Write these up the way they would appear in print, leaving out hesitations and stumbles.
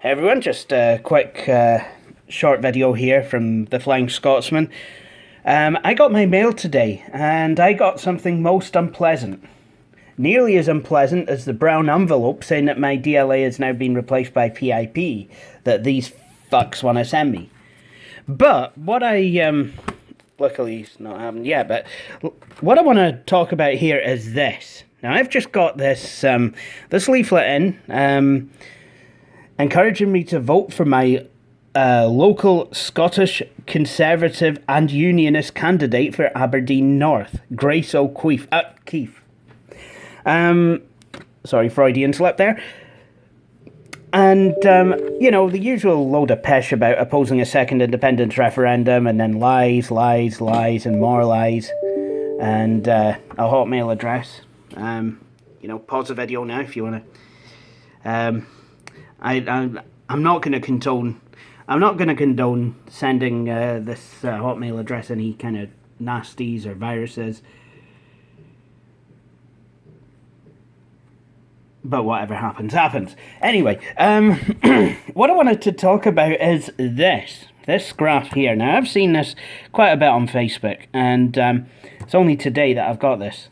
Hey everyone, just a quick short video here from the Flying Scotsman. I got my mail today and I got something most unpleasant. Nearly as unpleasant as the brown envelope saying that my DLA has now been replaced by PIP that these fucks want to send me. But what luckily it's not happened yet, but what I want to talk about here is this. Now I've just got this leaflet in, encouraging me to vote for my local Scottish Conservative and Unionist candidate for Aberdeen North, Grace O'Keefe. Sorry, Freudian slip there. And, you know, the usual load of pish about opposing a second independence referendum, and then lies, and more lies, and a Hotmail address. You know, pause the video now if you want to. I'm not going to condone. I'm not going to condone sending this Hotmail address any kind of nasties or viruses. But whatever happens, happens. Anyway, what I wanted to talk about is this graph here. Now, I've seen this quite a bit on Facebook, and it's only today that I've got this.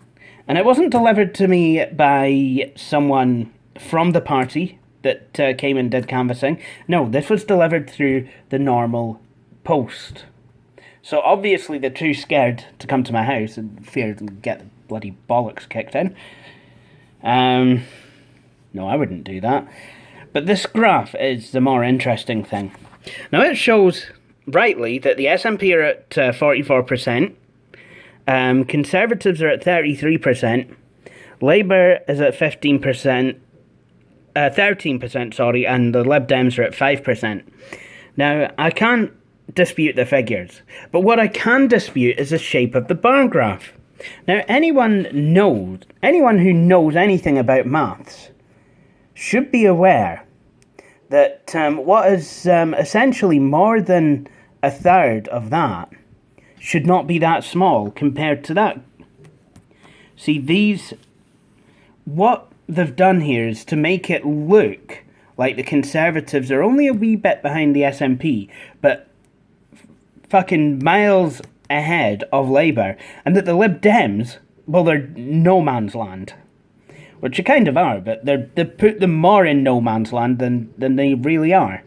And it wasn't delivered to me by someone from the party that came and did canvassing. No, this was delivered through the normal post. So obviously they're too scared to come to my house and feared to get the bloody bollocks kicked in. No, I wouldn't do that. But this graph is the more interesting thing. Now it shows rightly that the SNP are at 44%, Conservatives are at 33%, Labour is at 13%, and the Lib Dems are at 5%. Now, I can't dispute the figures, but what I can dispute is the shape of the bar graph. Now, anyone who knows anything about maths should be aware that what is essentially more than a third of that should not be that small compared to that. See, what they've done here is to make it look like the Conservatives are only a wee bit behind the SNP, but fucking miles ahead of Labour, and that the Lib Dems, well, they're no man's land. Which they kind of are, but they put them more in no man's land than they really are.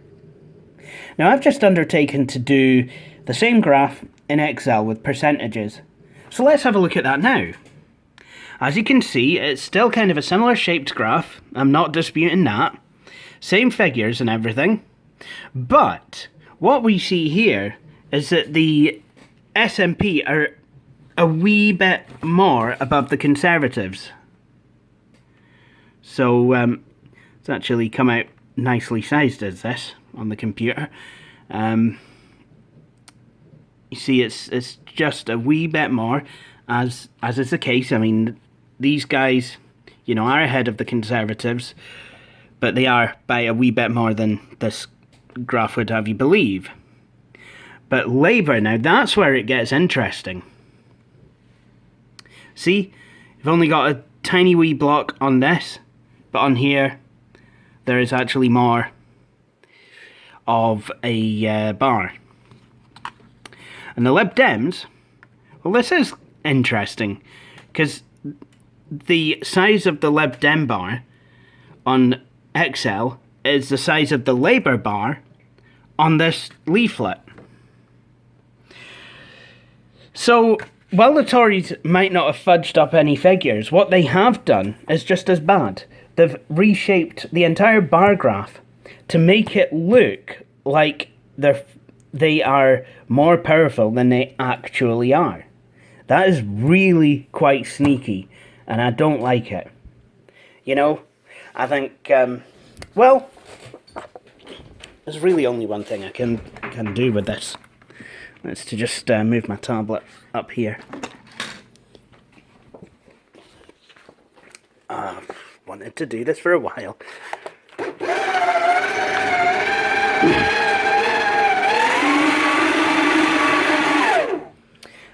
Now, I've just undertaken to do the same graph in Excel with percentages. So let's have a look at that now. As you can see, it's still kind of a similar shaped graph. I'm not disputing that. Same figures and everything. But what we see here is that the SNP are a wee bit more above the Conservatives. So it's actually come out nicely sized as this on the computer. You see, it's just a wee bit more, as is the case. I mean, these guys, you know, are ahead of the Conservatives, but they are by a wee bit more than this graph would have you believe. But Labour, now that's where it gets interesting. See, you've only got a tiny wee block on this, but on here, there is actually more of a bar. And the Lib Dems, well, this is interesting, because the size of the Lib Dem bar on Excel is the size of the Labour bar on this leaflet. So, while the Tories might not have fudged up any figures, what they have done is just as bad. They've reshaped the entire bar graph to make it look like they are more powerful than they actually are. That is really quite sneaky, and I don't like it. You know, I think, well, there's really only one thing I can do with this. It's to just move my tablet up here. I've wanted to do this for a while.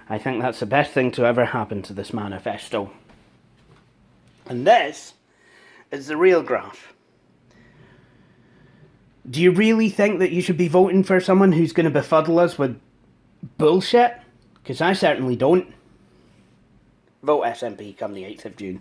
I think that's the best thing to ever happen to this manifesto. And this is the real graph. Do you really think that you should be voting for someone who's going to befuddle us with bullshit? Because I certainly don't. Vote SNP come the 8th of June.